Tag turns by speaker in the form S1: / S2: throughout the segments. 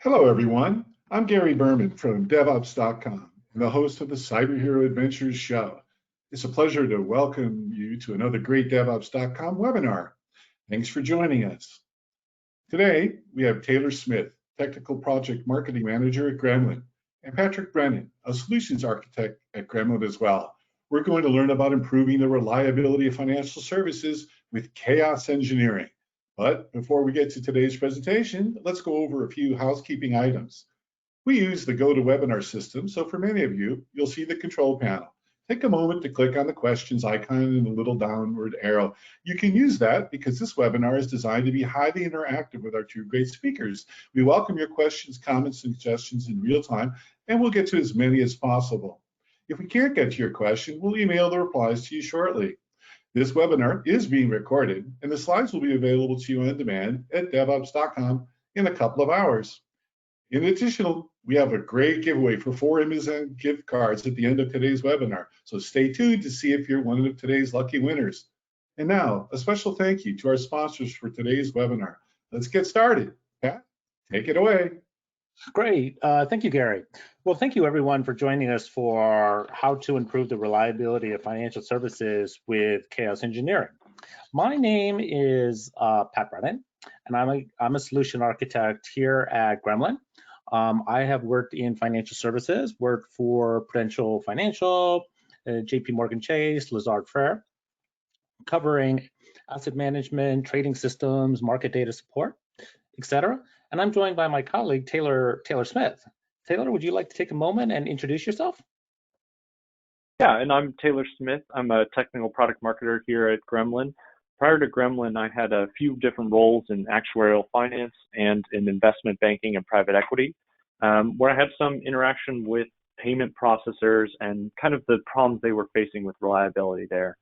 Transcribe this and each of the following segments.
S1: Hello, everyone. I'm Gary Berman from DevOps.com and the host of the Cyber Hero Adventures show. It's a pleasure to welcome you to another great DevOps.com webinar. Thanks for joining us. Today, we have Taylor Smith, Technical Project Marketing Manager at Gremlin, and Patrick Brennan, a Solutions Architect at Gremlin as well. We're going to learn about improving the reliability of financial services with chaos engineering. But before we get to today's presentation, let's go over a few housekeeping items. We use the GoToWebinar system, so for many of you, you'll see the control panel. Take a moment to click on the questions icon and the little downward arrow. You can use that because this webinar is designed to be highly interactive with our two great speakers. We welcome your questions, comments, and suggestions in real time, and we'll get to as many as possible. If we can't get to your question, we'll email the replies to you shortly. This webinar is being recorded, and the slides will be available to you on demand at devops.com in a couple of hours. In addition, we have a great giveaway for 4 Amazon gift cards at the end of today's webinar, so stay tuned to see if you're one of today's lucky winners. And now, a special thank you to our sponsors for today's webinar. Let's get started. Pat, take it away.
S2: Great. Thank you, Gary. Well, thank you, everyone, for joining us for how to improve the reliability of financial services with chaos engineering. My name is Pat Brennan, and I'm a solution architect here at Gremlin. I have worked in financial services, worked for Prudential Financial, JP Morgan Chase, Lazard Frere, covering asset management, trading systems, market data support, etc. And I'm joined by my colleague, Taylor Smith. Taylor, would you like to take a moment and introduce yourself?
S3: Yeah, and I'm Taylor Smith. I'm a technical product marketer here at Gremlin. Prior to Gremlin, I had a few different roles in actuarial finance and in investment banking and private equity, where I had some interaction with payment processors and kind of the problems they were facing with reliability there.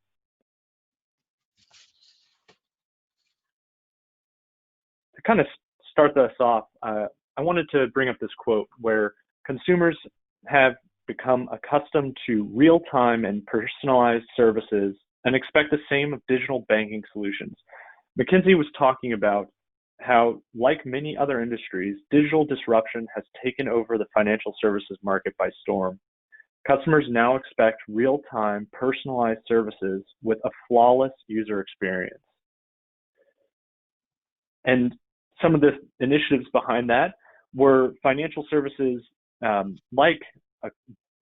S3: To kind of start us off, I wanted to bring up this quote where consumers have become accustomed to real-time and personalized services and expect the same of digital banking solutions. McKinsey was talking about how, like many other industries, digital disruption has taken over the financial services market by storm. Customers now expect real-time, personalized services with a flawless user experience. And some of the initiatives behind that were financial services like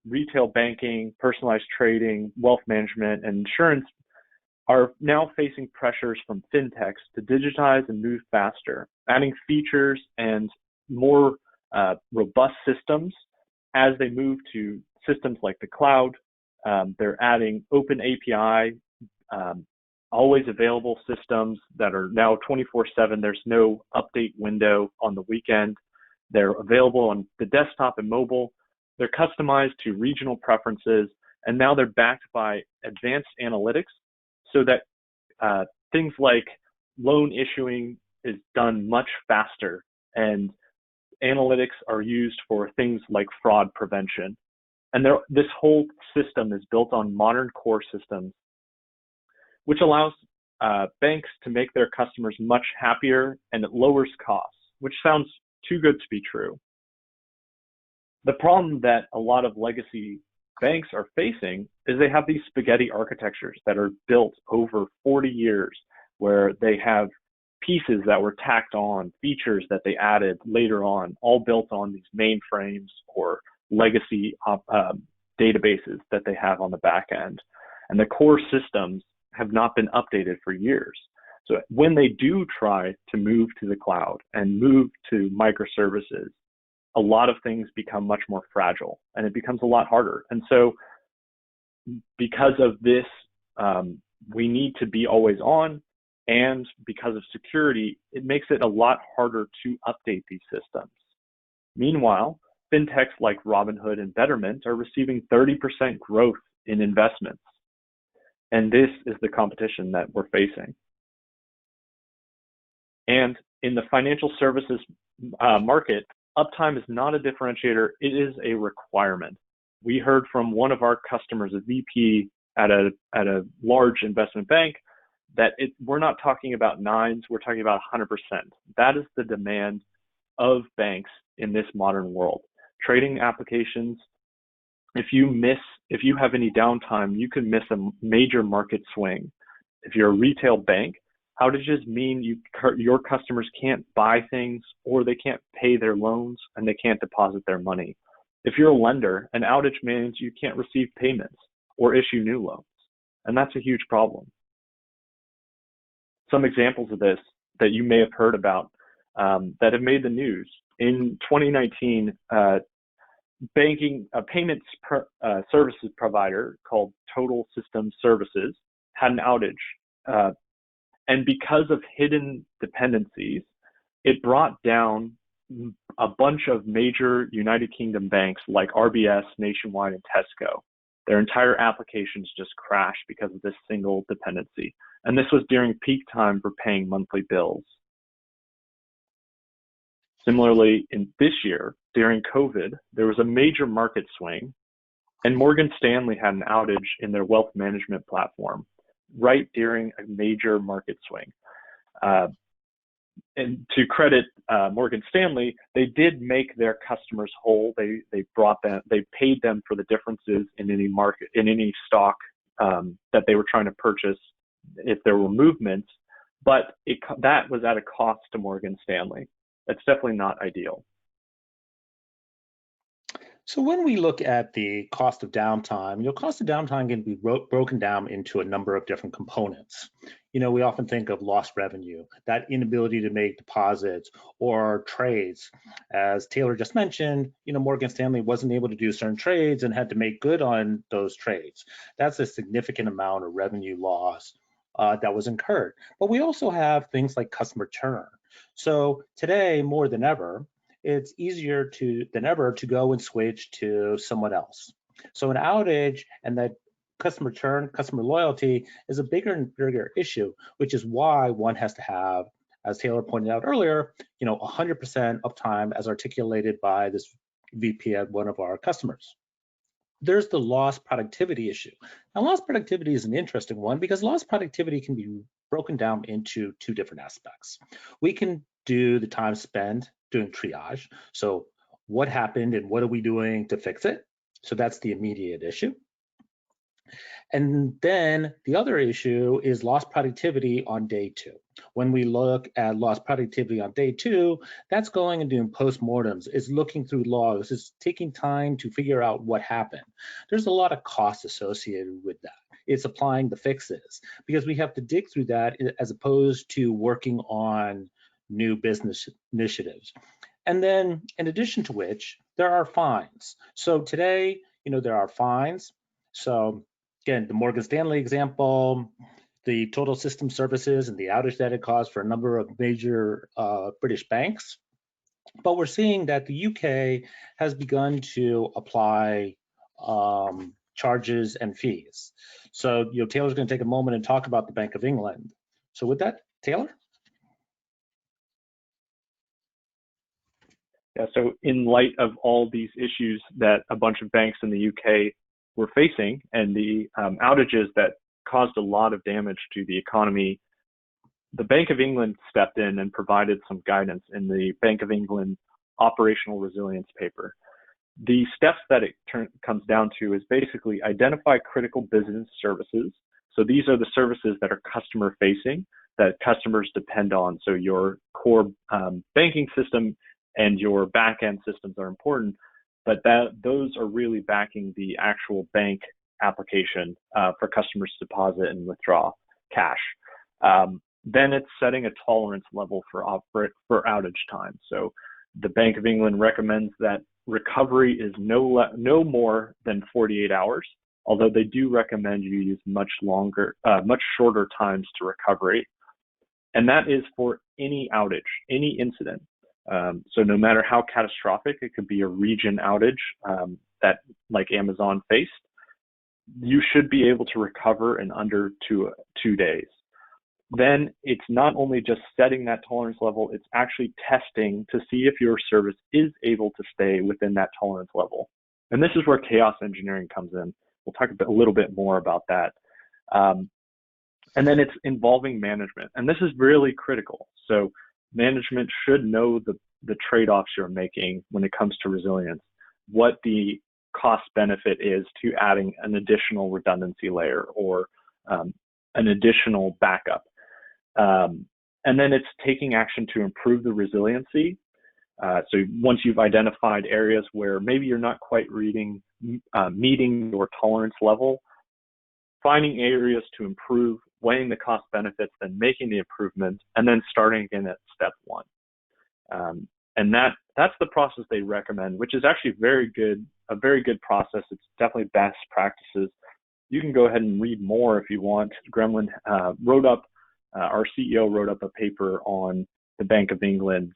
S3: retail banking, personalized trading, wealth management, and insurance are now facing pressures from fintechs to digitize and move faster, adding features and more robust systems as they move to systems like the cloud. They're adding open API, always available systems that are now 24/7. There's no update window on the weekend. They're available on the desktop and mobile. They're customized to regional preferences, and now they're backed by advanced analytics so that things like loan issuing is done much faster, and analytics are used for things like fraud prevention. And this whole system is built on modern core systems, which allows banks to make their customers much happier, and it lowers costs, which sounds too good to be true. The problem that a lot of legacy banks are facing is they have these spaghetti architectures that are built over 40 years, where they have pieces that were tacked on, features that they added later on, all built on these mainframes or legacy databases that they have on the back end. And the core systems have not been updated for years. So when they do try to move to the cloud and move to microservices, a lot of things become much more fragile, and it becomes a lot harder. And so because of this, we need to be always on, and because of security, it makes it a lot harder to update these systems. Meanwhile, fintechs like Robinhood and Betterment are receiving 30% growth in investments. And this is the competition that we're facing. And in the financial services market, uptime is not a differentiator, it is a requirement. We heard from one of our customers, a VP at a large investment bank, that we're not talking about nines, we're talking about 100%. That is the demand of banks in this modern world. Trading applications, if you have any downtime, you can miss a major market swing. If you're a retail bank, outages mean your customers can't buy things, or they can't pay their loans, and they can't deposit their money. If you're a lender, an outage means you can't receive payments or issue new loans, and that's a huge problem. Some examples of this that you may have heard about that have made the news. In 2019, payments services provider called Total System Services had an outage. And because of hidden dependencies, it brought down a bunch of major United Kingdom banks like RBS, Nationwide, and Tesco. Their entire applications just crashed because of this single dependency. And this was during peak time for paying monthly bills. Similarly, in this year, during COVID, there was a major market swing, and Morgan Stanley had an outage in their wealth management platform right during a major market swing. And to credit Morgan Stanley, they did make their customers whole. They paid them for the differences in any stock that they were trying to purchase if there were movements, but that was at a cost to Morgan Stanley. That's definitely not ideal.
S2: So when we look at the cost of downtime, cost of downtime can be broken down into a number of different components. We often think of lost revenue, that inability to make deposits or trades. As Taylor just mentioned, Morgan Stanley wasn't able to do certain trades and had to make good on those trades. That's a significant amount of revenue loss that was incurred. But we also have things like customer churn. So today, more than ever, it's easier than ever to go and switch to someone else. So an outage and that customer churn, customer loyalty is a bigger and bigger issue, which is why one has to have, as Taylor pointed out earlier, 100% uptime as articulated by this VP at one of our customers. There's the lost productivity issue. Now, lost productivity is an interesting one because lost productivity can be broken down into two different aspects. We can do the time spent doing triage. So what happened and what are we doing to fix it? So that's the immediate issue. And then the other issue is lost productivity on day 2. When we look at lost productivity on day 2, that's going and doing postmortems, it's looking through logs, it's taking time to figure out what happened. There's a lot of costs associated with that. It's applying the fixes because we have to dig through that as opposed to working on new business initiatives. And then in addition to which, there are fines. So today, there are fines. So again, the Morgan Stanley example, the total system services and the outage that it caused for a number of major British banks. But we're seeing that the UK has begun to apply charges and fees. So Taylor's going to take a moment and talk about the Bank of England. So with that, Taylor?
S3: Yeah, so in light of all these issues that a bunch of banks in the UK were facing and the outages that caused a lot of damage to the economy, the Bank of England stepped in and provided some guidance in the Bank of England operational resilience paper. The steps that it comes down to is basically identify critical business services. So these are the services that are customer facing, that customers depend on. So your core banking system and your back-end systems are important, but those are really backing the actual bank application for customers to deposit and withdraw cash. Then it's setting a tolerance level for outage time. So the Bank of England recommends that recovery is no more than 48 hours, although they do recommend you use much shorter times to recovery. And that is for any outage, any incident. So no matter how catastrophic, it could be a region outage that like Amazon faced, you should be able to recover in under two days. Then it's not only just setting that tolerance level, it's actually testing to see if your service is able to stay within that tolerance level. And this is where chaos engineering comes in. We'll talk a little bit more about that. And then it's involving management. And this is really critical. So management should know the trade-offs you're making when it comes to resilience, what the cost benefit is to adding an additional redundancy layer or an additional backup. And then it's taking action to improve the resiliency. So once you've identified areas where maybe you're not quite meeting your tolerance level, finding areas to improve, weighing the cost benefits, then making the improvements, and then starting again at step one. And that's the process they recommend, which is actually a very good process. It's definitely best practices. You can go ahead and read more if you want. Gremlin our CEO wrote up a paper on the Bank of England's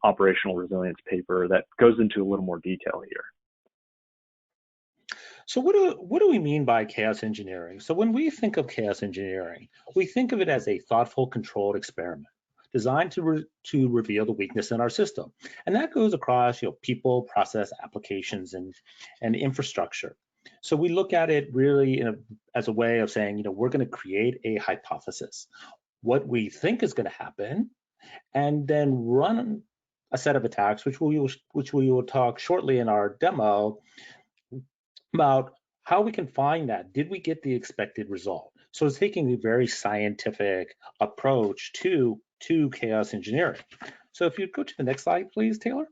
S3: operational resilience paper that goes into a little more detail here.
S2: So what do we mean by chaos engineering? So when we think of chaos engineering, we think of it as a thoughtful, controlled experiment designed to reveal the weakness in our system. And that goes across people, process, applications, and infrastructure. So we look at it really as a way of saying, we're going to create a hypothesis, what we think is going to happen, and then run a set of attacks, which we will talk shortly in our demo about how we can find that. Did we get the expected result? So it's taking a very scientific approach to chaos engineering. So if you go to the next slide, please, Taylor.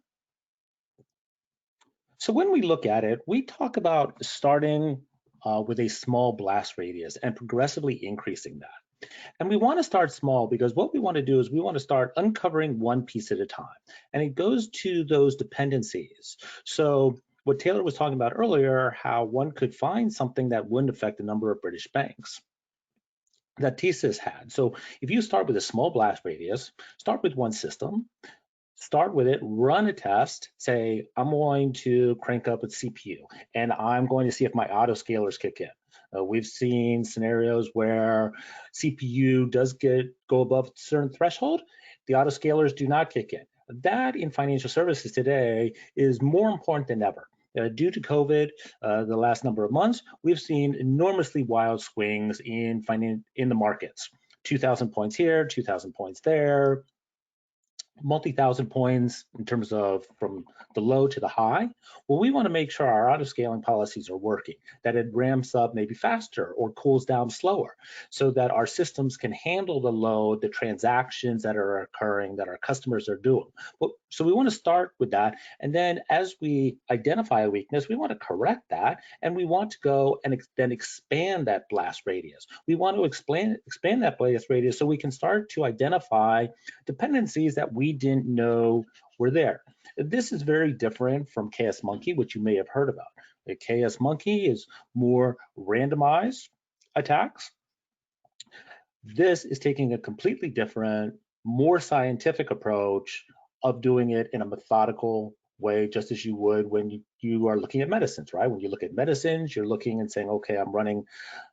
S2: So when we look at it, we talk about starting with a small blast radius and progressively increasing that. And we want to start small because what we want to do is we want to start uncovering one piece at a time. And it goes to those dependencies. So what Taylor was talking about earlier, how one could find something that wouldn't affect a number of British banks that TSYS had. So if you start with a small blast radius, start with one system, start with it, run a test, say, I'm going to crank up its CPU, and I'm going to see if my autoscalers kick in. We've seen scenarios where CPU does go above a certain threshold, the autoscalers do not kick in. That in financial services today is more important than ever. Due to COVID, the last number of months, we've seen enormously wild swings in the markets. 2,000 points here, 2,000 points there, multi-thousand points in terms of from the low to the high. Well, we want to make sure our auto-scaling policies are working, that it ramps up maybe faster or cools down slower so that our systems can handle the load, the transactions that are occurring, that our customers are doing. So we want to start with that. And then as we identify a weakness, we want to correct that. And we want to go and then expand that blast radius. We want to expand that blast radius so we can start to identify dependencies that we didn't know were there. This is very different from KS Monkey, which you may have heard about. The KS Monkey is more randomized attacks. This is taking a completely different, more scientific approach of doing it in a methodical way, just as you would when you are looking at medicines, right? When you look at medicines, you're looking and saying, okay, I'm running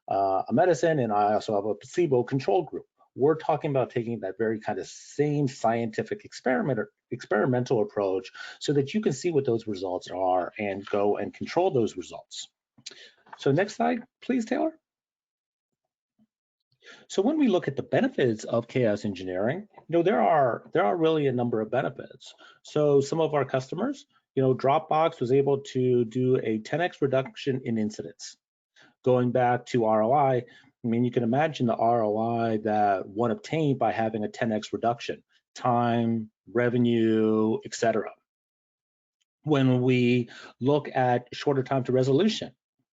S2: a medicine and I also have a placebo control group. We're talking about taking that very kind of same scientific experimental approach so that you can see what those results are and go and control those results. So next slide, please, Taylor. So when we look at the benefits of chaos engineering, there are really a number of benefits. So some of our customers, Dropbox was able to do a 10x reduction in incidents. Going back to ROI, you can imagine the ROI that one obtained by having a 10x reduction, time, revenue, etc. When we look at shorter time to resolution,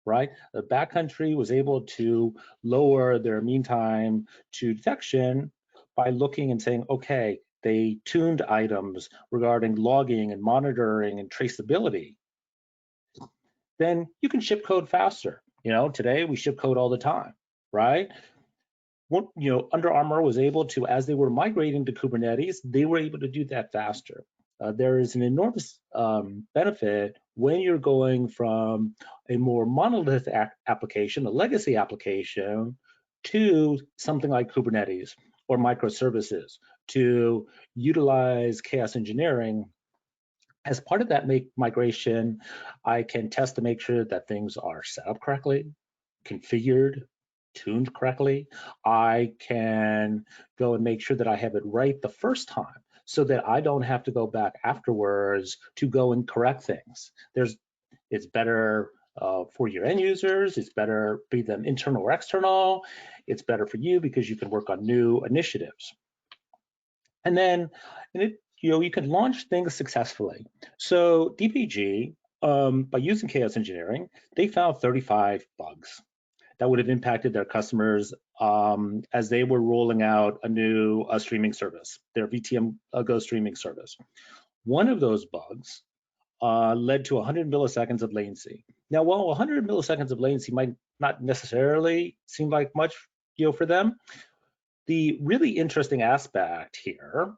S2: right? The backcountry was able to lower their mean time to detection by looking and saying, okay, they tuned items regarding logging and monitoring and traceability. Then you can ship code faster. Today we ship code all the time, right? Under Armour was able to, as they were migrating to Kubernetes, they were able to do that faster. There is an enormous benefit when you're going from a more monolithic application, a legacy application, to something like Kubernetes or microservices to utilize chaos engineering. As part of that migration, I can test to make sure that things are set up correctly, configured, tuned correctly. I can go and make sure that I have it right the first time so that I don't have to go back afterwards to go and correct things. It's better for your end users. It's better, be them internal or external. It's better for you because you can work on new initiatives. And then, you can launch things successfully. So DPG, by using chaos engineering, they found 35 bugs that would have impacted their customers as they were rolling out a new streaming service, their VTM Go streaming service. One of those bugs led to 100 milliseconds of latency. Now, while 100 milliseconds of latency might not necessarily seem like much, for them, the really interesting aspect here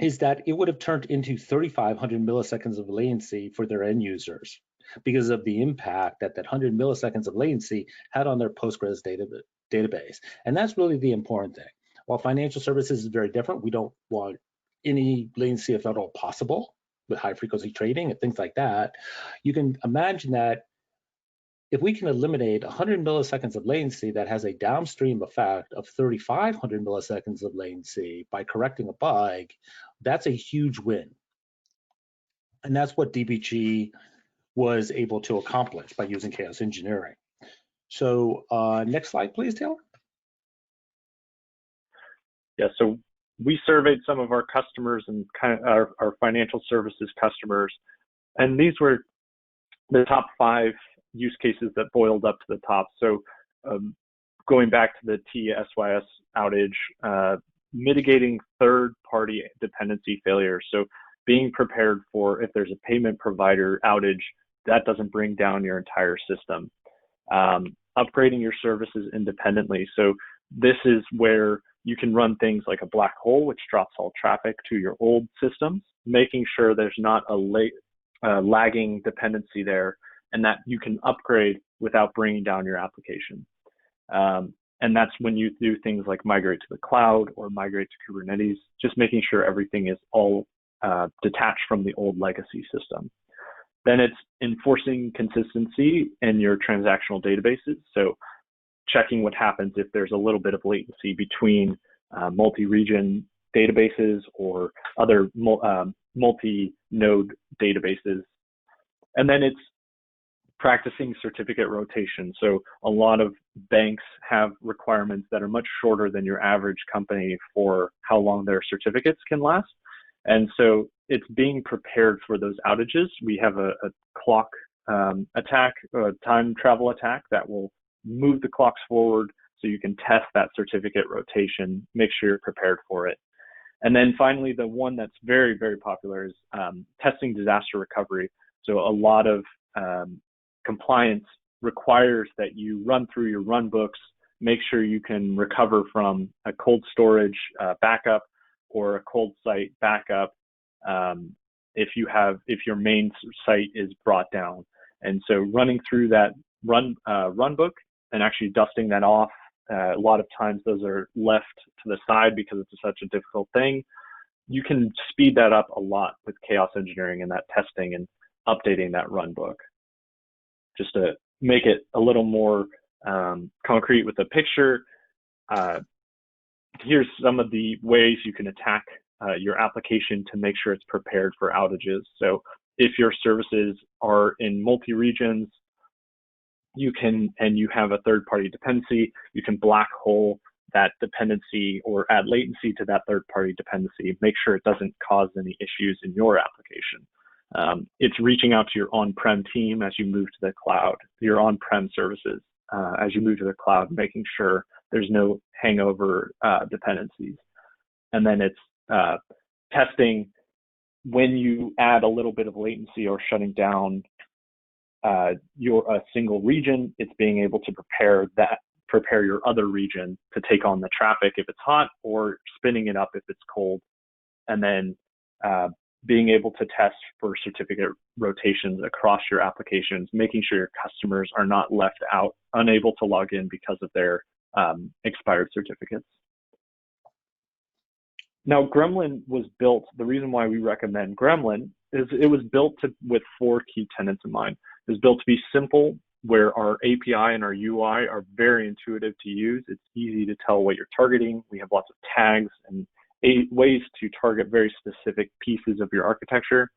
S2: is that it would have turned into 3,500 milliseconds of latency for their end users because of the impact that 100 milliseconds of latency had on their Postgres database. And that's really the important thing. While financial services is very different, we don't want any latency if at all possible with high frequency trading and things like that. You can imagine that if we can eliminate 100 milliseconds of latency that has a downstream effect of 3,500 milliseconds of latency by correcting a bug, that's a huge win. And that's what DBG was able to accomplish by using chaos engineering. So next slide, please, Taylor.
S3: Yeah, so we surveyed some of our customers and kind of our financial services customers, and these were the top 5 use cases that boiled up to the top. So going back to the TSYS outage, mitigating third-party dependency failure. So being prepared for if there's a payment provider outage, that doesn't bring down your entire system. Upgrading your services independently. So this is where you can run things like a black hole, which drops all traffic to your old systems, making sure there's not a lagging dependency there, and that you can upgrade without bringing down your application. And that's when you do things like migrate to the cloud or migrate to Kubernetes, just making sure everything is all detached from the old legacy system. Then it's enforcing consistency in your transactional databases. So checking what happens if there's a little bit of latency between multi-region databases or other multi-node databases. And then it's practicing certificate rotation. So a lot of banks have requirements that are much shorter than your average company for how long their certificates can last. And so it's being prepared for those outages. We have a clock attack, a time travel attack that will move the clocks forward so you can test that certificate rotation, make sure you're prepared for it. And then finally, the one that's very, very popular is testing disaster recovery. So a lot of compliance requires that you run through your run books, make sure you can recover from a cold storage backup or a cold site backup if your main site is brought down. And so running through that run book and actually dusting that off, a lot of times those are left to the side because it's such a difficult thing. You can speed that up a lot with chaos engineering and that testing and updating that run book. Just to make it a little more concrete with a picture, here's some of the ways you can attack your application to make sure it's prepared for outages. So if your services are in multi-regions, you have a third-party dependency, you can black hole that dependency or add latency to that third-party dependency, make sure it doesn't cause any issues in your application. It's reaching out to your on-prem team as you move to the cloud, your on-prem services as you move to the cloud, making sure there's no hangover dependencies. And then it's testing when you add a little bit of latency or shutting down a single region, it's being able to prepare your other region to take on the traffic if it's hot, or spinning it up if it's cold. And then being able to test for certificate rotations across your applications, making sure your customers are not left out, unable to log in because of their expired certificates. Now, Gremlin was built, the reason why we recommend Gremlin is it was built with 4 key tenets in mind. It was built to be simple, where our API and our UI are very intuitive to use. It's easy to tell what you're targeting. We have lots of tags and ways to target very specific pieces of your architecture.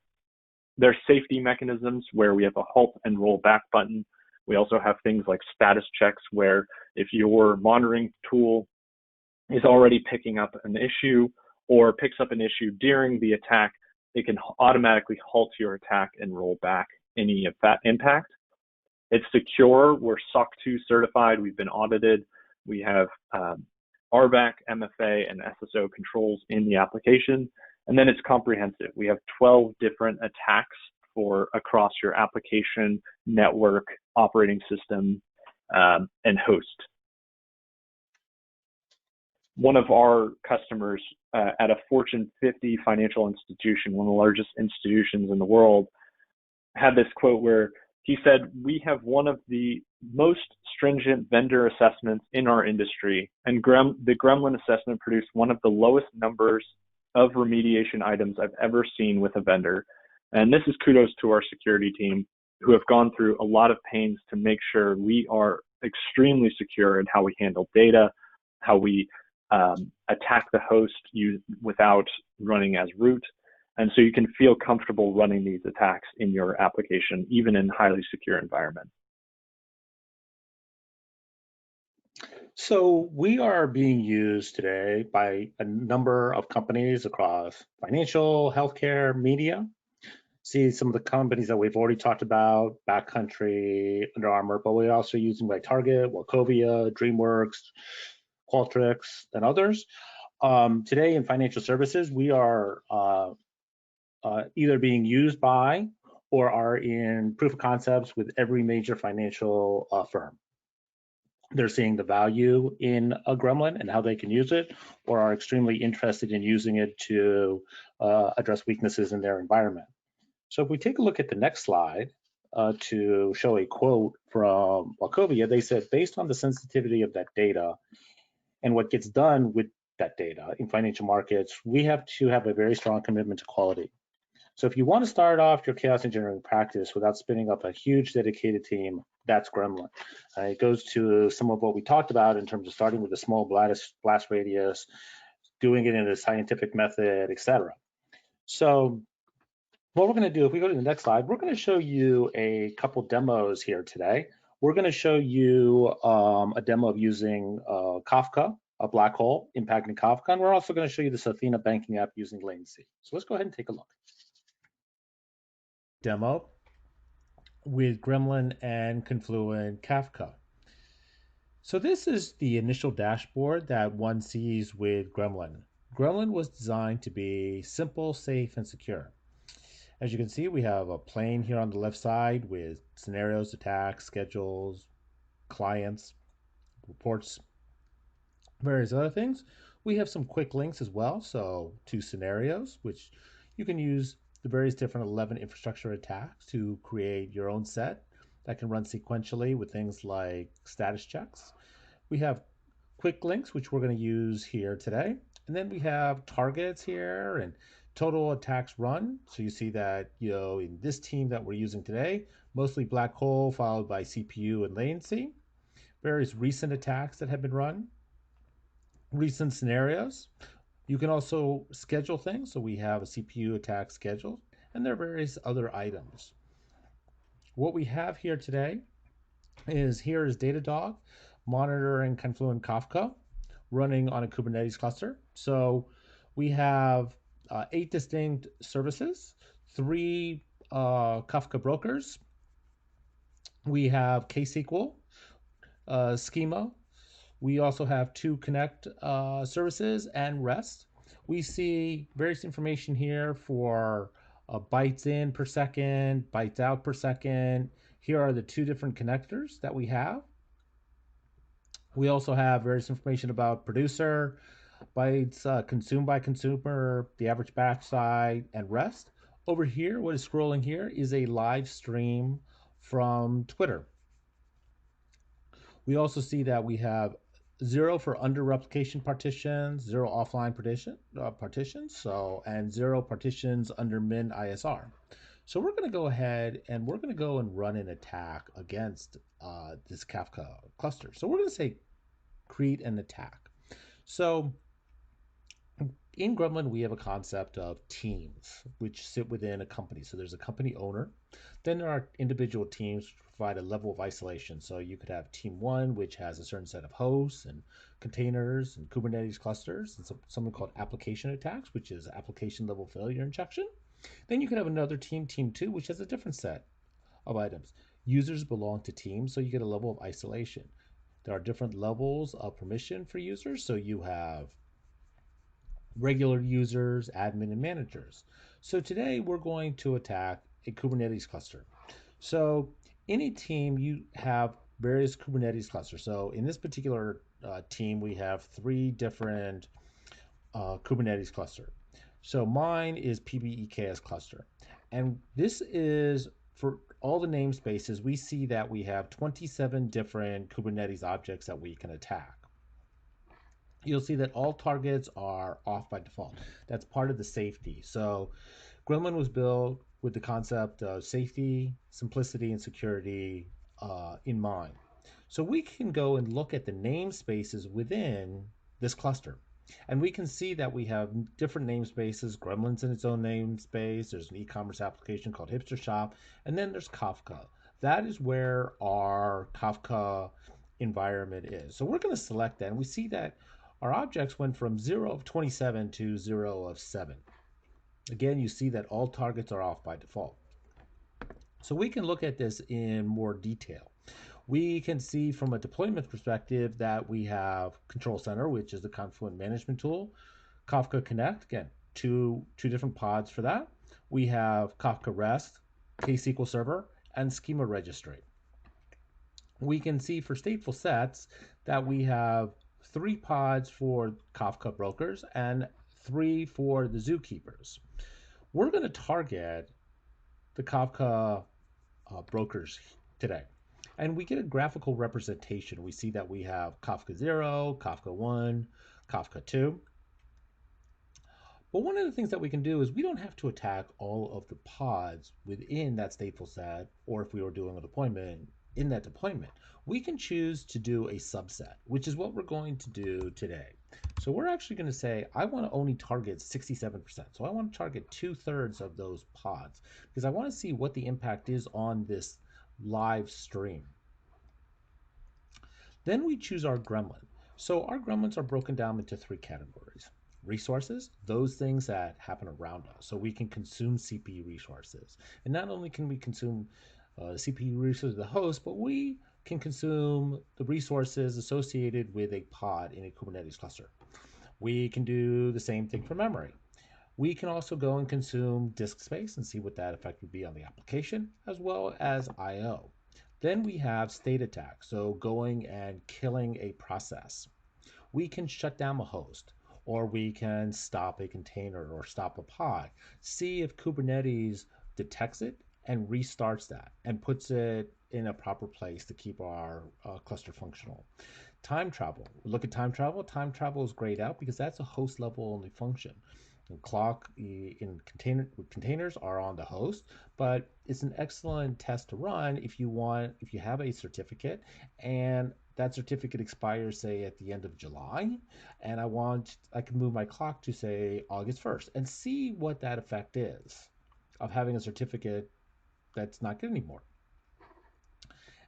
S3: There's safety mechanisms where we have a halt and roll back button. We also have things like status checks where if your monitoring tool is already picking up an issue or picks up an issue during the attack, it can automatically halt your attack and roll back any of that impact. It's secure. We're SOC 2 certified. We've been audited. We have RBAC, MFA, and SSO controls in the application. And then it's comprehensive. We have 12 different attacks for across your application, network, operating system, and host. One of our customers at a Fortune 50 financial institution, one of the largest institutions in the world, had this quote where he said, "We have one of the most stringent vendor assessments in our industry, and the Gremlin assessment produced one of the lowest numbers of remediation items I've ever seen with a vendor." And this is kudos to our security team, who have gone through a lot of pains to make sure we are extremely secure in how we handle data, how we attack the host without running as root. And so you can feel comfortable running these attacks in your application, even in highly secure environments.
S2: So we are being used today by a number of companies across financial, healthcare, media. See some of the companies that we've already talked about, Backcountry, Under Armour, but we're also using by Target, Wachovia, DreamWorks, Qualtrics, and others. Today in financial services, we are either being used by or are in proof of concepts with every major financial firm. They're seeing the value in a Gremlin and how they can use it, or are extremely interested in using it to address weaknesses in their environment. So if we take a look at the next slide to show a quote from Wachovia, they said, based on the sensitivity of that data and what gets done with that data in financial markets, we have to have a very strong commitment to quality. So if you want to start off your chaos engineering practice without spinning up a huge dedicated team, that's Gremlin. It goes to some of what we talked about in terms of starting with a small blast radius, doing it in a scientific method, etc. So what we're going to do, if we go to the next slide, we're going to show you a couple demos here today. We're going to show you a demo of using Kafka, a black hole impacting Kafka, and we're also going to show you this Athena banking app using latency. So let's go ahead and take a look.
S4: Demo with Gremlin and Confluent Kafka. So this is the initial dashboard that one sees with Gremlin. Gremlin was designed to be simple, safe, and secure. As you can see, we have a plane here on the left side with scenarios, attacks, schedules, clients, reports, various other things. We have some quick links as well. So 2 scenarios, which you can use the various different 11 infrastructure attacks to create your own set that can run sequentially with things like status checks. We have quick links, which we're going to use here today. And then we have targets here and total attacks run. So you see that, in this team that we're using today, mostly black hole followed by CPU and latency, various recent attacks that have been run, recent scenarios. You can also schedule things. So we have a CPU attack scheduled, and there are various other items. What we have here today is Datadog monitoring Confluent Kafka running on a Kubernetes cluster. So we have 8 distinct services, 3 Kafka brokers. We have KSQL, schema. We also have 2 Connect services and REST. We see various information here for bytes in per second, bytes out per second. Here are the 2 different connectors that we have. We also have various information about producer, bytes consumed by consumer, the average batch size, and REST. Over here, what is scrolling here is a live stream from Twitter. We also see that we have 0 for under replication partitions, 0 offline partitions, and 0 partitions under min ISR. So we're going to go ahead and we're going to go and run an attack against this Kafka cluster. So we're going to say create an attack. So in Gremlin, we have a concept of teams, which sit within a company. So there's a company owner. Then there are individual teams which provide a level of isolation. So you could have team one, which has a certain set of hosts and containers and Kubernetes clusters, and something called application attacks, which is application level failure injection. Then you could have another team, team two, which has a different set of items. Users belong to teams, so you get a level of isolation. There are different levels of permission for users. So you have regular users, admin, and managers. So today we're going to attack a Kubernetes cluster. So in a team, you have various Kubernetes clusters. So in this particular team, we have three different Kubernetes cluster. So mine is PBEKS cluster. And this is for all the namespaces, we see that we have 27 different Kubernetes objects that we can attack. You'll see that all targets are off by default. That's part of the safety. So Gremlin was built with the concept of safety, simplicity, and security in mind. So we can go and look at the namespaces within this cluster. And we can see that we have different namespaces. Gremlin's in its own namespace. There's an e-commerce application called Hipster Shop. And then there's Kafka. That is where our Kafka environment is. So we're going to select that. And we see that our objects went from 0 of 27 to 0 of 7. Again, you see that all targets are off by default. So we can look at this in more detail. We can see from a deployment perspective that we have Control Center, which is the Confluent management tool, Kafka Connect, again, two different pods for that. We have Kafka REST, KSQL Server, and Schema Registry. We can see for stateful sets that we have 3 pods for Kafka brokers and 3 for the zookeepers. We're going to target the Kafka brokers today. And we get a graphical representation. We see that we have Kafka 0, Kafka 1, Kafka 2. But one of the things that we can do is we don't have to attack all of the pods within that stateful set, or if we were doing a deployment, in that deployment. We can choose to do a subset, which is what we're going to do today. So we're actually going to say, I want to only target 67%. So I want to target 2/3 of those pods because I want to see what the impact is on this live stream. Then we choose our gremlin. So our gremlins are broken down into 3 categories. Resources, those things that happen around us. So we can consume CPU resources. And not only can we consume CPU resources of the host, but we can consume the resources associated with a pod in a Kubernetes cluster. We can do the same thing for memory. We can also go and consume disk space and see what that effect would be on the application, as well as I/O. Then we have state attack, so going and killing a process. We can shut down a host, or we can stop a container or stop a pod, see if Kubernetes detects it and restarts that and puts it in a proper place to keep our cluster functional. Time travel. Look at time travel. Time travel is grayed out because that's a host level only function. And clock in containers are on the host, but it's an excellent test to run if you have a certificate and that certificate expires, say, at the end of July, and I can move my clock to, say, August 1st and see what that effect is of having a certificate that's not good anymore.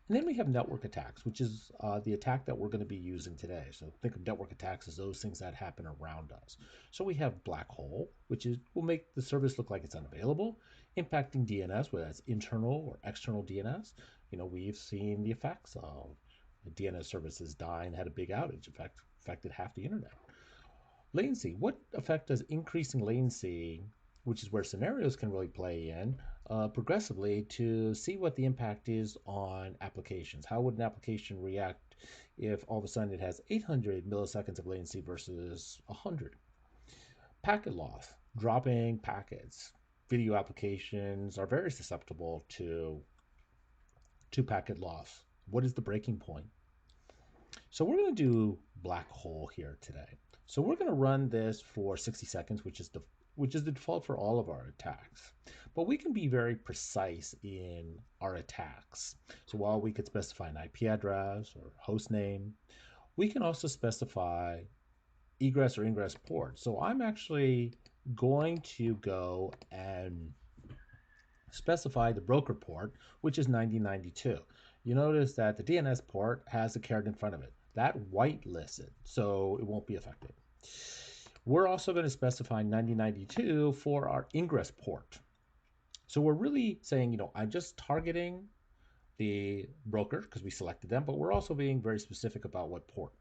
S4: And then we have network attacks, which is the attack that we're going to be using today. So think of network attacks as those things that happen around us. So we have black hole, which will make the service look like it's unavailable, impacting DNS, whether that's internal or external DNS. We've seen the effects of the DNS services dying, had a big outage, in fact, affected half the internet. Latency, what effect does increasing latency, which is where scenarios can really play in, progressively to see what the impact is on applications? How would an application react if all of a sudden it has 800 milliseconds of latency versus 100? Packet loss, dropping packets. Video applications are very susceptible to packet loss. What is the breaking point? So we're going to do black hole here today. So we're going to run this for 60 seconds, which is the default for all of our attacks. But we can be very precise in our attacks. So while we could specify an IP address or host name, we can also specify egress or ingress port. So I'm actually going to go and specify the broker port, which is 9092. You notice that the DNS port has a caret in front of it. That whitelists it, so it won't be affected. We're also going to specify 9092 for our ingress port. So we're really saying, I'm just targeting the broker because we selected them, but we're also being very specific about what port.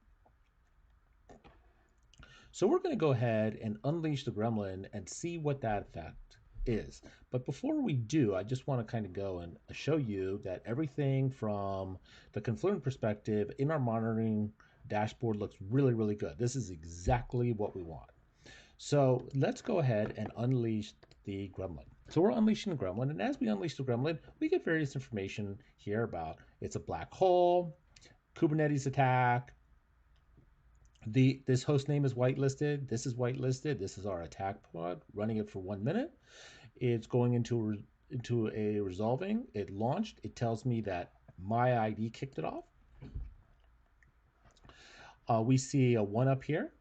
S4: So we're going to go ahead and unleash the gremlin and see what that effect is. But before we do, I just want to kind of go and show you that everything from the Confluent perspective in our monitoring dashboard looks really, really good. This is exactly what we want. So let's go ahead and unleash the gremlin. So we're unleashing the gremlin, and as we unleash the gremlin, we get various information here about it's a black hole, Kubernetes attack, this host name is whitelisted, this is whitelisted, this is our attack pod, running it for 1 minute. It's going into a resolving, it launched, it tells me that my ID kicked it off. We see a 1 up here.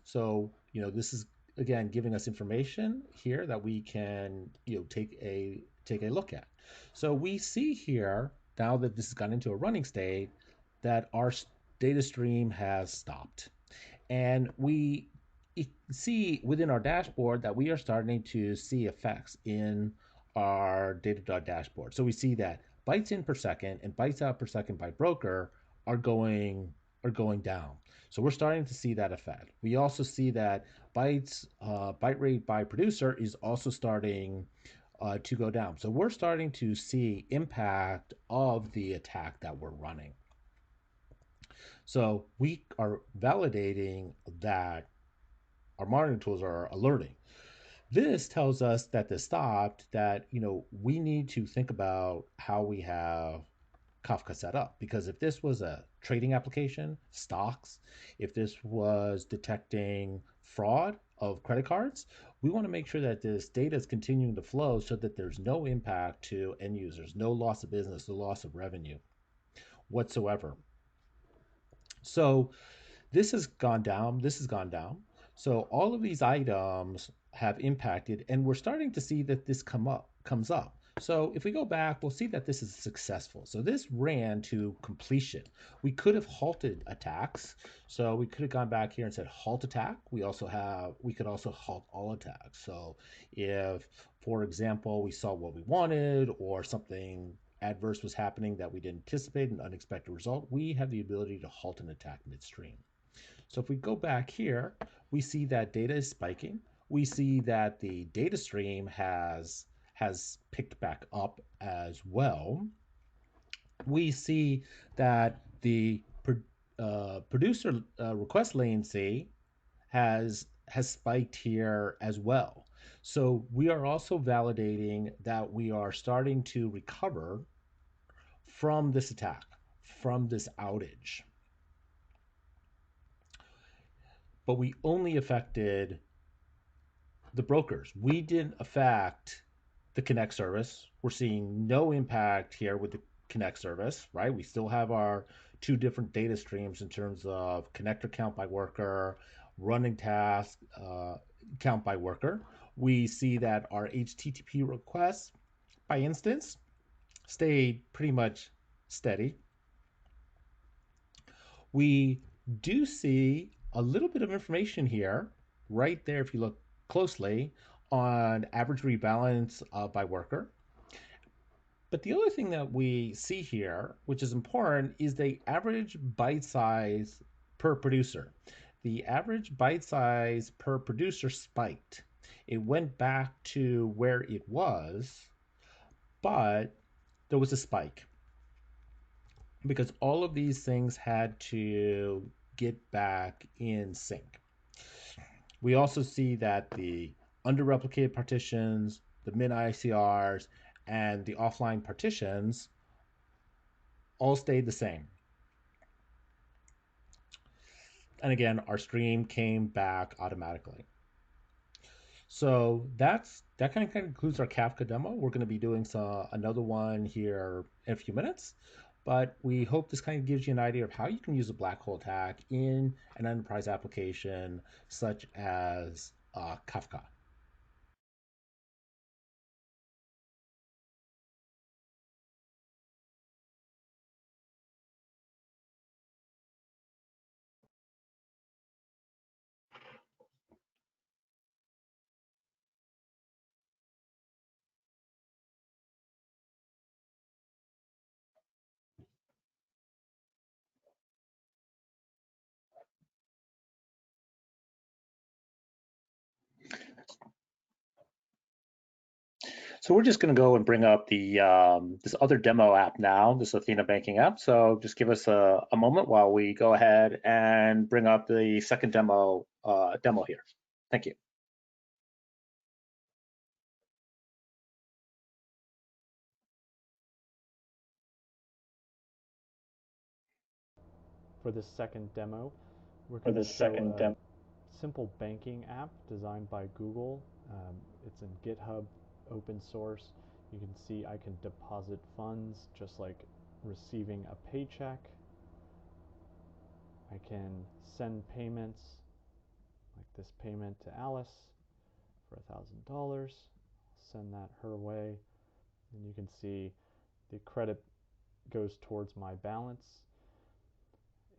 S4: So, this is again giving us information here that we can, take a look at. So we see here, now that this has gone into a running state, that our data stream has stopped. And we see within our dashboard that we are starting to see effects in our data.dashboard. So we see that bytes in per second and bytes out per second by broker are going down. So we're starting to see that effect. We also see that byte rate by producer is also starting to go down. So we're starting to see impact of the attack that we're running. So we are validating that our monitoring tools are alerting. This tells us that this stopped, that we need to think about how we have Kafka set up, because if this was a trading application, stocks, if this was detecting fraud of credit cards, we want to make sure that this data is continuing to flow so that there's no impact to end users, no loss of business, no loss of revenue whatsoever. So this has gone down, this has gone down. So all of these items have impacted, and we're starting to see that this comes up. So if we go back, we'll see that this is successful. So this ran to completion. We could have halted attacks. So we could have gone back here and said halt attack. We could also halt all attacks. So if, for example, we saw what we wanted or something adverse was happening that we didn't anticipate, an unexpected result, we have the ability to halt an attack midstream. So if we go back here, we see that data is spiking. We see that the data stream has picked back up as well. We see that the producer request latency has spiked here as well. So we are also validating that we are starting to recover from this attack, from this outage. But we only affected the brokers. We didn't affect the Connect service. We're seeing no impact here with the Connect service, right? We still have our 2 different data streams in terms of connector count by worker, running task count by worker. We see that our HTTP requests by instance stayed pretty much steady. We do see a little bit of information here, right there, if you look closely, on average rebalance by worker. But the other thing that we see here, which is important, is the average byte size per producer. The average byte size per producer spiked. It went back to where it was, but there was a spike because all of these things had to get back in sync. We also see that the under-replicated partitions, the min-ICRs, and the offline partitions all stayed the same. And again, our stream came back automatically. So that kind of concludes our Kafka demo. We're going to be doing another one here in a few minutes. but we hope this kind of gives you an idea of how you can use a black hole attack in an enterprise application such as Kafka. So we're just going to go and bring up the this other demo app now, this Athena banking app. So just give us a moment while we go ahead and bring up the second demo here. Thank you.
S5: For this second demo, we're going to show a simple banking app designed by Google. It's in GitHub, open source. You can see I can deposit funds just like receiving a paycheck. I can send payments, like this payment to Alice for $1,000. Send that her way, and you can see the credit goes towards my balance.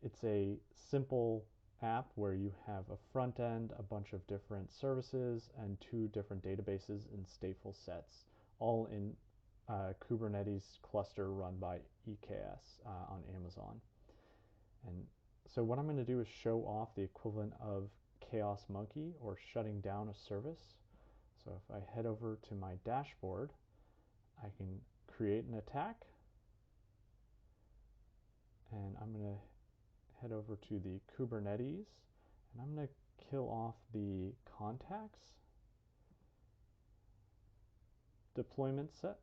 S5: It's a simple app where you have a front end, a bunch of different services, and 2 different databases in stateful sets, all in Kubernetes cluster run by EKS on Amazon. And so what I'm going to do is show off the equivalent of Chaos Monkey, or shutting down a service. So if I head over to my dashboard, I can create an attack, and I'm going to head over to the Kubernetes, and I'm going to kill off the contacts deployment set.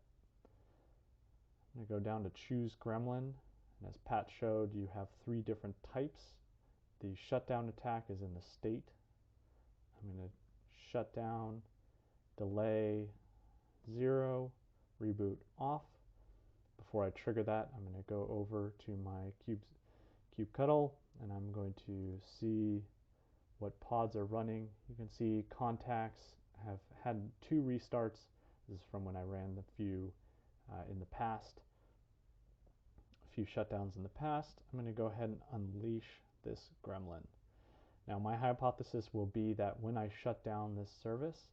S5: I'm going to go down to choose Gremlin, and as Pat showed, you have 3 different types. The shutdown attack is in the state. I'm going to shut down, delay 0, reboot off. Before I trigger that, I'm going to go over to my kubectl, and I'm going to see what pods are running. You can see contacts have had 2 restarts. This is from when I ran the few in the past, a few shutdowns in the past. I'm going to go ahead and unleash this gremlin. Now my hypothesis will be that when I shut down this service,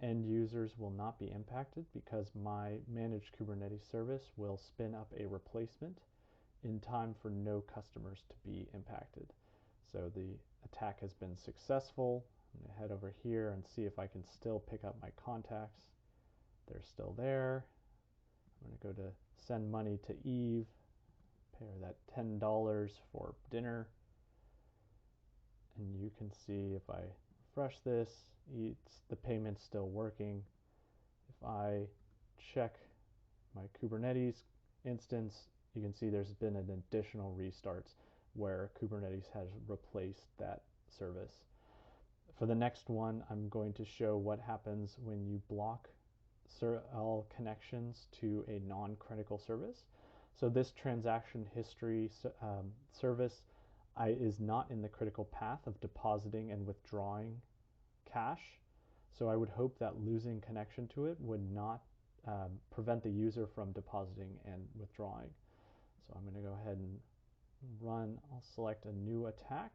S5: end users will not be impacted because my managed Kubernetes service will spin up a replacement in time for no customers to be impacted. So the attack has been successful. I'm going to head over here and see if I can still pick up my contacts. They're still there. I'm going to go to send money to Eve, pay her that $10 for dinner. And you can see if I refresh this, the payment's still working. If I check my Kubernetes instance, you can see there's been an additional restarts where Kubernetes has replaced that service. For the next one, I'm going to show what happens when you block all connections to a non-critical service. So this transaction history service is not in the critical path of depositing and withdrawing cash. So I would hope that losing connection to it would not prevent the user from depositing and withdrawing. So I'm going to go ahead and run. I'll select a new attack,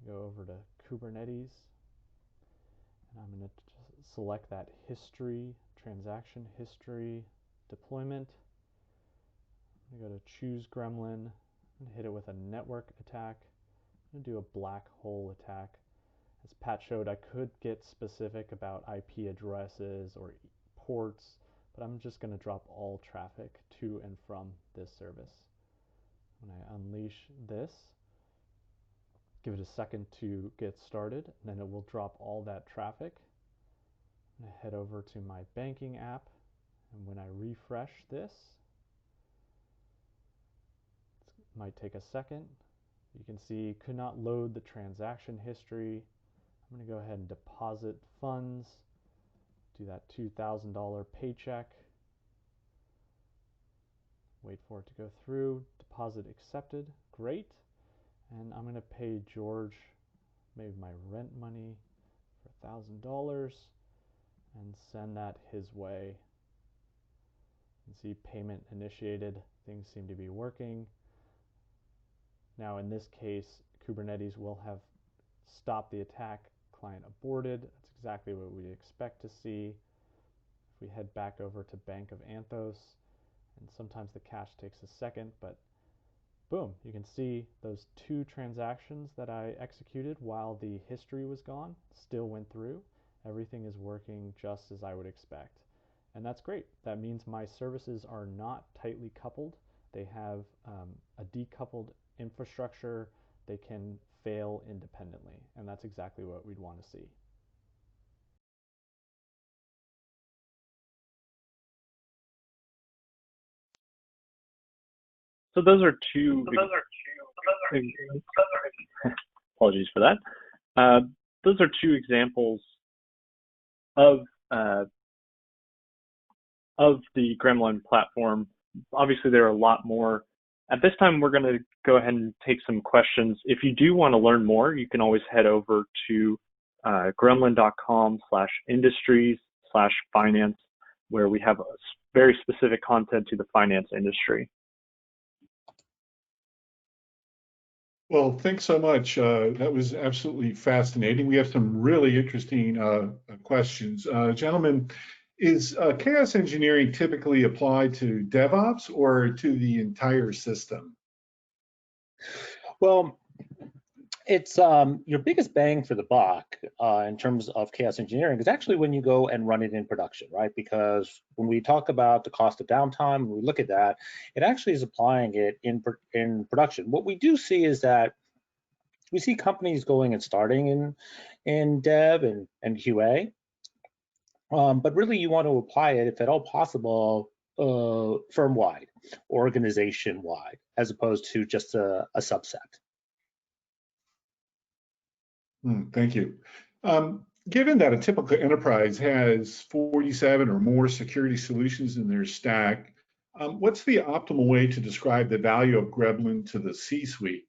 S5: go over to Kubernetes, and I'm going to select that history, transaction history, deployment. I'm going to go to choose Gremlin and hit it with a network attack. I'm going to do a black hole attack. As Pat showed, I could get specific about IP addresses or ports, but I'm just going to drop all traffic to and from this service. When I unleash this, give it a second to get started, and then it will drop all that traffic. I'm going to head over to my banking app, and when I refresh this, it might take a second. You can see could not load the transaction history. I'm going to go ahead and deposit funds, do that $2,000 paycheck, Wait for it to go through. Deposit accepted. Great. And I'm going to pay George maybe my rent money for $1,000 and send that his way. You can see payment initiated. Things seem to be working. Now in this case, Kubernetes will have stopped the attack. Client aborted. That's exactly what we expect to see. If we head back over to Bank of Anthos, and sometimes the cache takes a second, but boom, you can see those 2 transactions that I executed while the history was gone still went through. Everything is working just as I would expect. And that's great. That means my services are not tightly coupled. They have a decoupled infrastructure. They can fail independently. And that's exactly what we'd want to see.
S3: So those are two. Apologies for that. Those are 2 examples of the Gremlin platform. Obviously, there are a lot more. At this time, we're going to go ahead and take some questions. If you do want to learn more, you can always head over to gremlin.com/industries/finance, where we have very specific content to the finance industry.
S1: Well, thanks so much. That was absolutely fascinating. We have some really interesting questions. Gentlemen, is chaos engineering typically applied to DevOps or to the entire system?
S2: Well, it's your biggest bang for the buck in terms of chaos engineering is actually when you go and run it in production, right? Because when we talk about the cost of downtime, when we look at that, it actually is applying it in production. What we do see is that we see companies going and starting in dev and QA, but really you want to apply it, if at all possible, firm-wide, organization-wide, as opposed to just a subset.
S1: Thank you. Given that a typical enterprise has 47 or more security solutions in their stack, what's the optimal way to describe the value of Gremlin to the C-suite?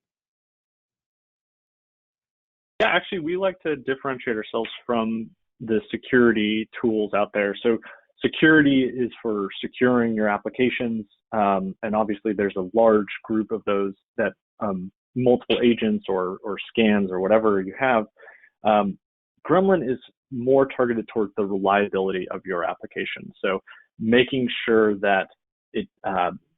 S3: Yeah, actually, we like to differentiate ourselves from the security tools out there. So security is for securing your applications, and obviously there's a large group of those that multiple agents or scans or whatever you have. Gremlin is more targeted towards the reliability of your application. So making sure that it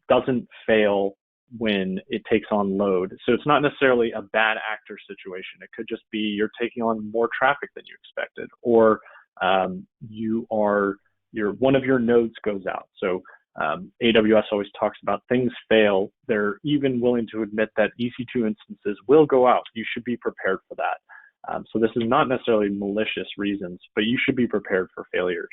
S3: doesn't fail when it takes on load. So it's not necessarily a bad actor situation. It could just be you're taking on more traffic than you expected, or one of your nodes goes out. So AWS always talks about things fail. They're even willing to admit that EC2 instances will go out. You should be prepared for that. So this is not necessarily malicious reasons, but you should be prepared for failures.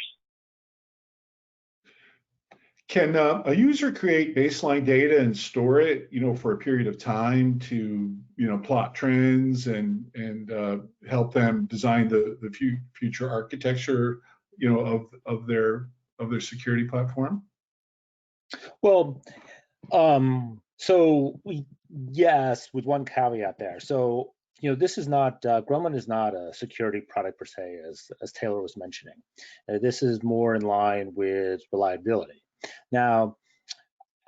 S1: Can a user create baseline data and store it, for a period of time to, plot trends and help them design the future architecture, of their security platform?
S2: Well, yes, with one caveat there. So, this is not, Gremlin is not a security product per se, as Taylor was mentioning. This is more in line with reliability. Now,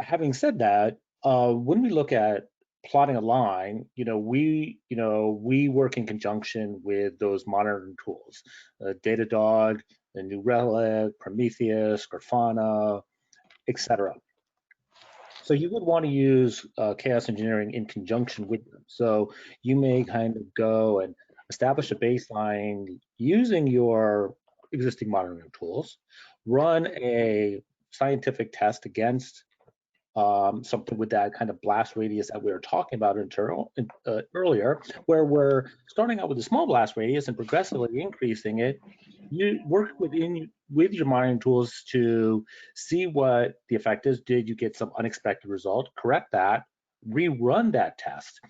S2: having said that, when we look at plotting a line, we work in conjunction with those monitoring tools, Datadog, the New Relic, Prometheus, Grafana, etc. So you would want to use chaos engineering in conjunction with them. So you may kind of go and establish a baseline using your existing monitoring tools, run a scientific test against something with that kind of blast radius that we were talking about earlier, where we're starting out with a small blast radius and progressively increasing it. You work with your monitoring tools to see what the effect is. Did you get some unexpected result? Correct that, rerun that test,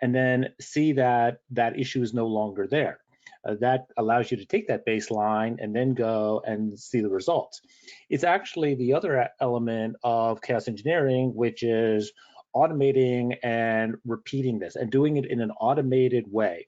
S2: and then see that that issue is no longer there. That allows you to take that baseline and then go and see the results. It's actually the other element of chaos engineering, which is automating and repeating this and doing it in an automated way.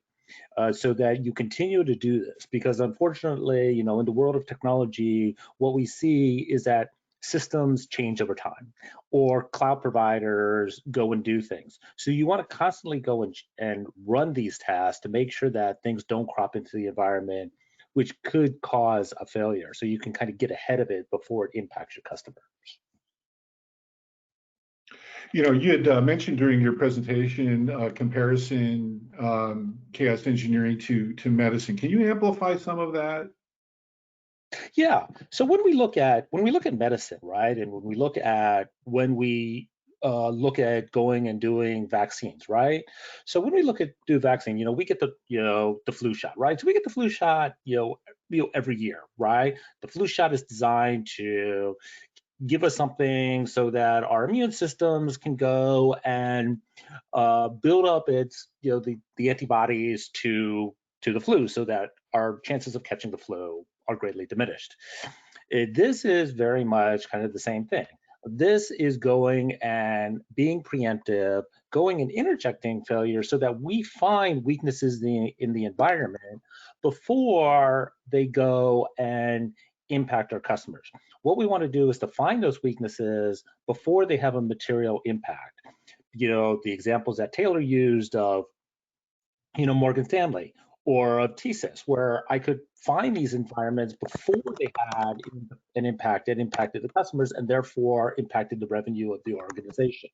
S2: So that you continue to do this, because unfortunately, in the world of technology, what we see is that systems change over time, or cloud providers go and do things. So you want to constantly go and run these tasks to make sure that things don't crop into the environment, which could cause a failure. So you can kind of get ahead of it before it impacts your customers.
S1: You had mentioned during your presentation comparison chaos engineering to medicine. Can you amplify some of that?
S2: Yeah. So when we look at medicine, right, and when we look at going and doing vaccines, right? So when we do vaccine, we get the flu shot, right? So we get the flu shot, every year, right? The flu shot is designed to give us something so that our immune systems can go and build up the antibodies to the flu, so that our chances of catching the flu are greatly diminished. This is very much kind of the same thing. This is going and being preemptive, going and interjecting failures so that we find weaknesses in the environment before they go and impact our customers. What we want to do is to find those weaknesses before they have a material impact. The examples that Taylor used of, Morgan Stanley or of TSYS, where I could find these environments before they had an impact that impacted the customers and therefore impacted the revenue of the organization.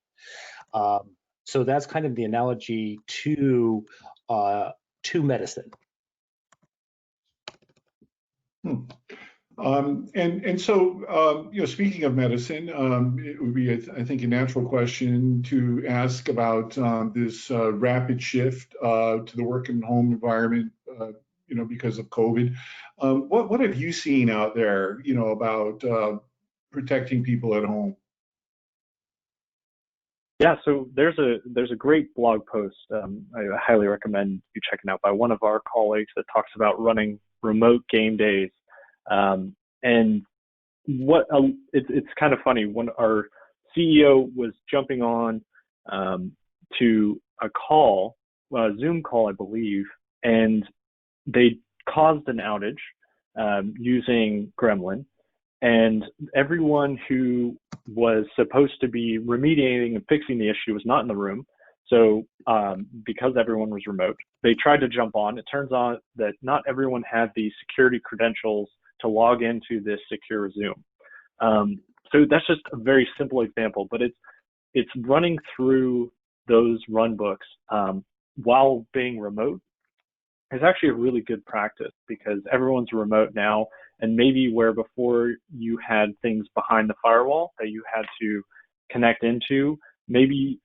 S2: So that's kind of the analogy to medicine.
S1: So, speaking of medicine, it would be, I think, a natural question to ask about this rapid shift to the work and home environment, because of COVID. What have you seen out there, about protecting people at home?
S3: Yeah, so there's a great blog post I highly recommend you checking out by one of our colleagues that talks about running remote game days. And it's kind of funny, when our CEO was jumping on to a call, a Zoom call, I believe, and they caused an outage using Gremlin, and everyone who was supposed to be remediating and fixing the issue was not in the room. So because everyone was remote, they tried to jump on. It turns out that not everyone had the security credentials to log into this secure Zoom. So that's just a very simple example, but it's running through those run books while being remote is actually a really good practice, because everyone's remote now, and maybe where before you had things behind the firewall that you had to connect into, maybe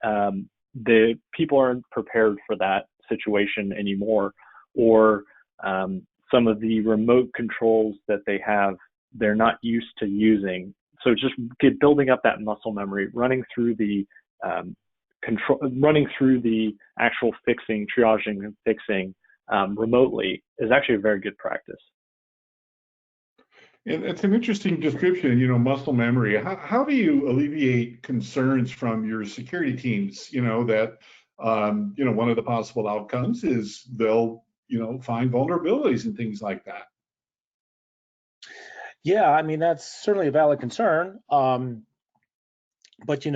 S3: the people aren't prepared for that situation anymore, or some of the remote controls that they have, they're not used to using. So just building up that muscle memory, running through the actual fixing, triaging and fixing remotely is actually a very good practice.
S1: And it's an interesting description, muscle memory. How do you alleviate concerns from your security teams, that, one of the possible outcomes is they'll, find vulnerabilities and things like that?
S2: Yeah, I mean, that's certainly a valid concern. But,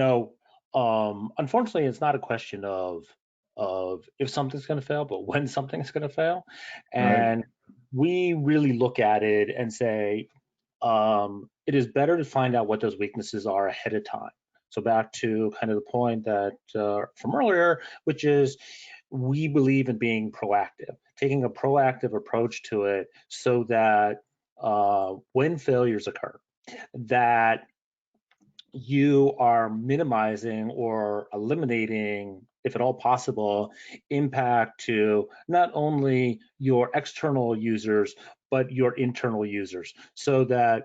S2: unfortunately, it's not a question of if something's going to fail, but when something's going to fail. And we really look at it and say, it is better to find out what those weaknesses are ahead of time. So back to kind of the point that from earlier, which is we believe in being proactive, taking a proactive approach to it, so that when failures occur, that you are minimizing or eliminating, if at all possible, impact to not only your external users, but your internal users, so that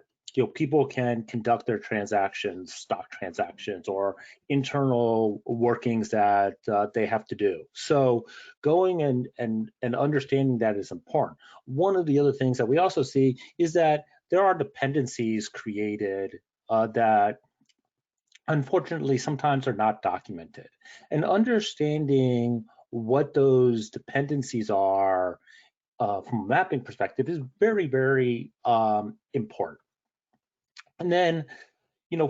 S2: people can conduct their transactions, stock transactions, or internal workings that they have to do. So going and understanding that is important. One of the other things that we also see is that there are dependencies created that unfortunately sometimes are not documented. And understanding what those dependencies are from a mapping perspective is very, very important. And then,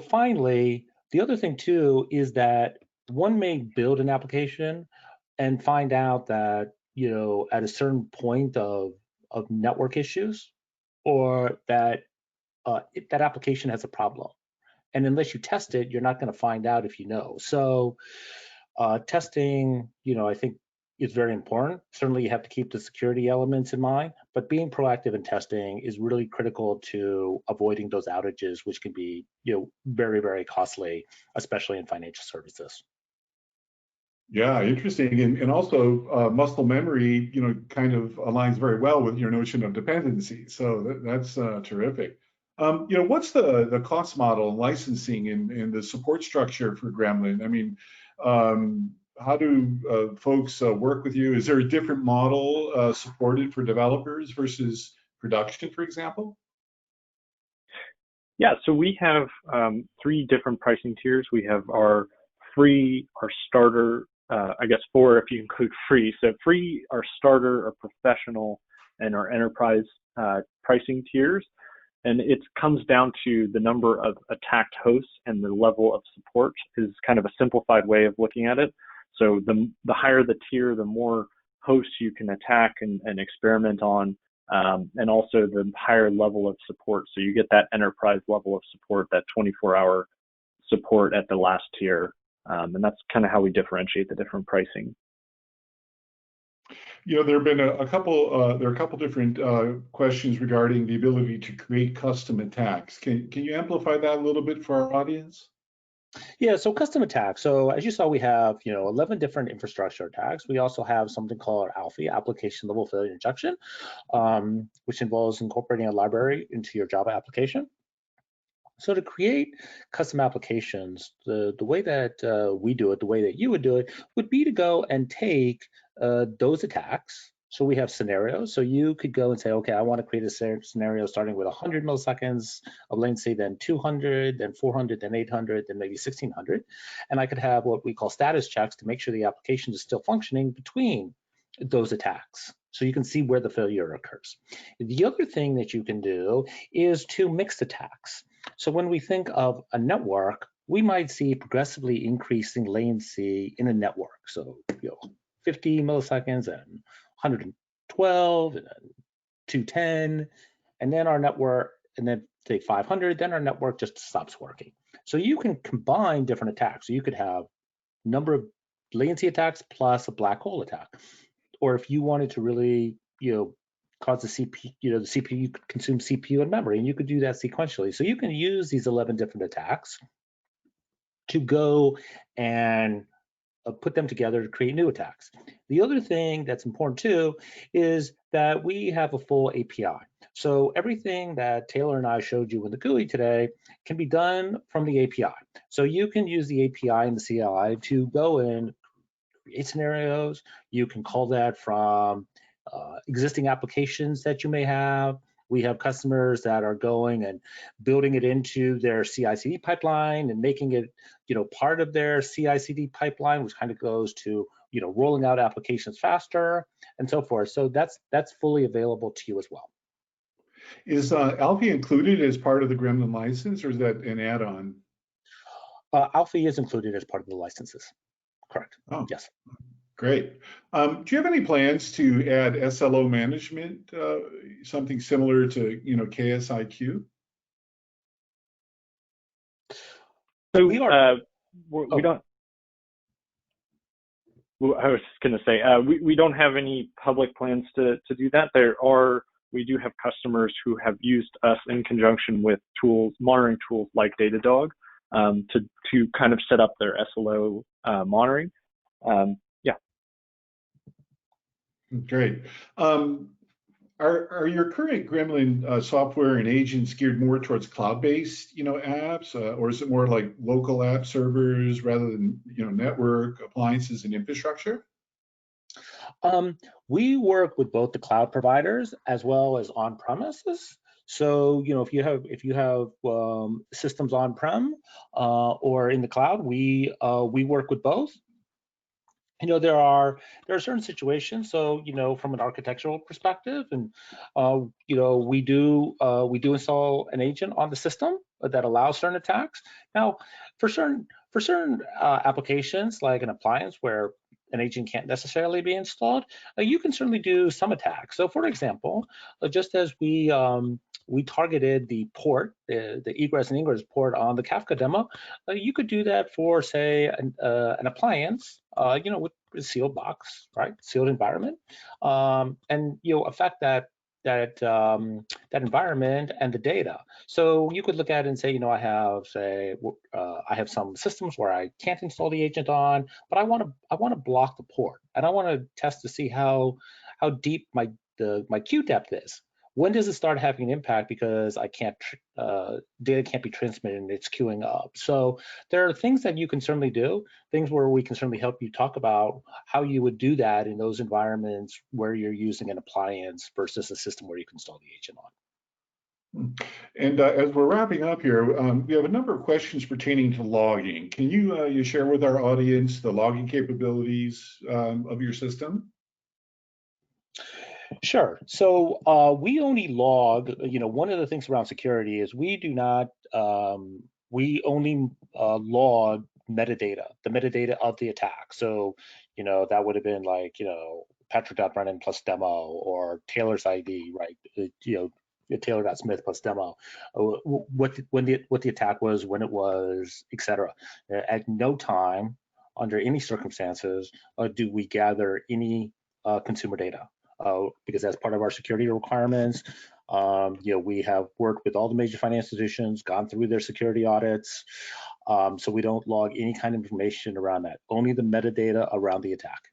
S2: finally, the other thing too is that one may build an application and find out that, at a certain point of network issues, or that that application has a problem. And unless you test it, you're not going to find out if you know. So testing, I think is very important. Certainly you have to keep the security elements in mind, but being proactive in testing is really critical to avoiding those outages, which can be, very, very costly, especially in financial services.
S1: Yeah, interesting. And also muscle memory, kind of aligns very well with your notion of dependency. So that's terrific. What's the cost model and licensing and the support structure for Gremlin? I mean, how do folks work with you? Is there a different model supported for developers versus production, for example?
S3: Yeah, so we have 3 different pricing tiers. We have our free, our starter, I guess 4 if you include free. So free, our starter, our professional, and our enterprise pricing tiers. And it comes down to the number of attacked hosts and the level of support is kind of a simplified way of looking at it. So the higher the tier, the more hosts you can attack and experiment on, and also the higher level of support. So you get that enterprise level of support, that 24-hour support at the last tier. And that's kind of how we differentiate the different pricing.
S1: There have been a couple different questions regarding the ability to create custom attacks. Can you amplify that a little bit for our audience?
S2: Yeah, so custom attacks. So as you saw, we have 11 different infrastructure attacks. We also have something called ALFI, application level failure injection, which involves incorporating a library into your Java application. So to create custom applications, the way that we do it, the way that you would do it, would be to go and take those attacks. So we have scenarios. So you could go and say, okay, I want to create a scenario starting with 100 milliseconds of latency, then 200, then 400, then 800, then maybe 1600. And I could have what we call status checks to make sure the application is still functioning between those attacks. So you can see where the failure occurs. The other thing that you can do is to mix attacks. So when we think of a network, we might see progressively increasing latency in a network. So 50 milliseconds and 112 and then 210, and then our network, and then say 500, then our network just stops working. So you can combine different attacks. So you could have number of latency attacks plus a black hole attack. Or if you wanted to really, cause the CPU, the CPU could consume CPU and memory, and you could do that sequentially. So you can use these 11 different attacks to go and put them together to create new attacks. The other thing that's important too is that we have a full API. So everything that Taylor and I showed you in the GUI today can be done from the API. So you can use the API and the CLI to go and create scenarios. You can call that from existing applications that you may have. We have customers that are going and building it into their CI/CD pipeline and making it, part of their CI/CD pipeline, which kind of goes to, rolling out applications faster and so forth. So that's fully available to you as well.
S1: Is ALFI included as part of the Gremlin license, or is that an add-on?
S2: ALFI is included as part of the licenses. Correct.
S1: Oh,
S2: yes.
S1: Great. Do you have any plans to add SLO management, something similar to, KSIQ?
S3: So
S2: we don't.
S3: I was going to say we don't have any public plans to do that. We do have customers who have used us in conjunction with monitoring tools like Datadog, to kind of set up their SLO monitoring. Yeah.
S1: Great. Are your current Gremlin software and agents geared more towards cloud-based, apps, or is it more like local app servers rather than, network appliances and infrastructure?
S2: We work with both the cloud providers as well as on-premises. So, if you have systems on-prem or in the cloud, we work with both. There are certain situations. So, from an architectural perspective, and we do install an agent on the system that allows certain attacks. Now, for certain applications like an appliance where an agent can't necessarily be installed, you can certainly do some attacks. So, for example, just as we targeted the port, the egress and ingress port on the Kafka demo, you could do that for, say, an appliance, with a sealed box, right, sealed environment, and affect that environment and the data. So you could look at it and say, I have some systems where I can't install the agent on, but I want to block the port, and I want to test to see how deep my queue depth is. When does it start having an impact because I can't data can't be transmitted and it's queuing up? So there are things that you can certainly do, things where we can certainly help you talk about how you would do that in those environments where you're using an appliance versus a system where you can install the agent on.
S1: And as we're wrapping up here, we have a number of questions pertaining to logging. Can you share with our audience the logging capabilities of your system?
S2: Sure. So we only log, one of the things around security is we do not, we only log metadata, the metadata of the attack. So, that would have been like, Patrick.Brennan plus demo or Taylor's ID, right? Taylor.Smith plus demo, what the attack was, when it was, etc. At no time, under any circumstances, do we gather any consumer data. Because as part of our security requirements, we have worked with all the major financial institutions, gone through their security audits, so we don't log any kind of information around that, only the metadata around the attack.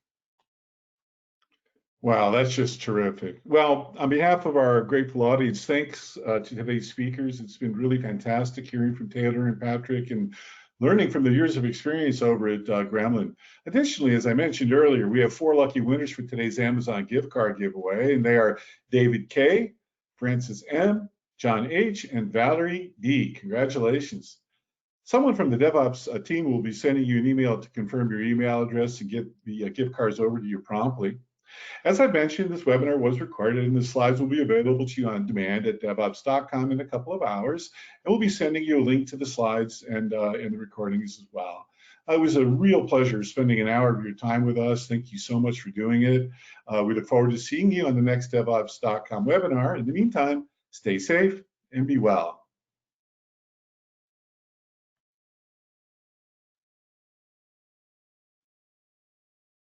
S1: Wow, that's just terrific. Well, on behalf of our grateful audience, thanks to today's speakers. It's been really fantastic hearing from Taylor and Patrick and learning from the years of experience over at Gremlin. Additionally, as I mentioned earlier, we have 4 lucky winners for today's Amazon gift card giveaway, and they are David K., Francis M., John H., and Valerie D. Congratulations. Someone from the DevOps team will be sending you an email to confirm your email address and get the gift cards over to you promptly. As I mentioned, this webinar was recorded and the slides will be available to you on demand at devops.com in a couple of hours. And we'll be sending you a link to the slides and the recordings as well. It was a real pleasure spending an hour of your time with us. Thank you so much for doing it. We look forward to seeing you on the next devops.com webinar. In the meantime, stay safe and be well.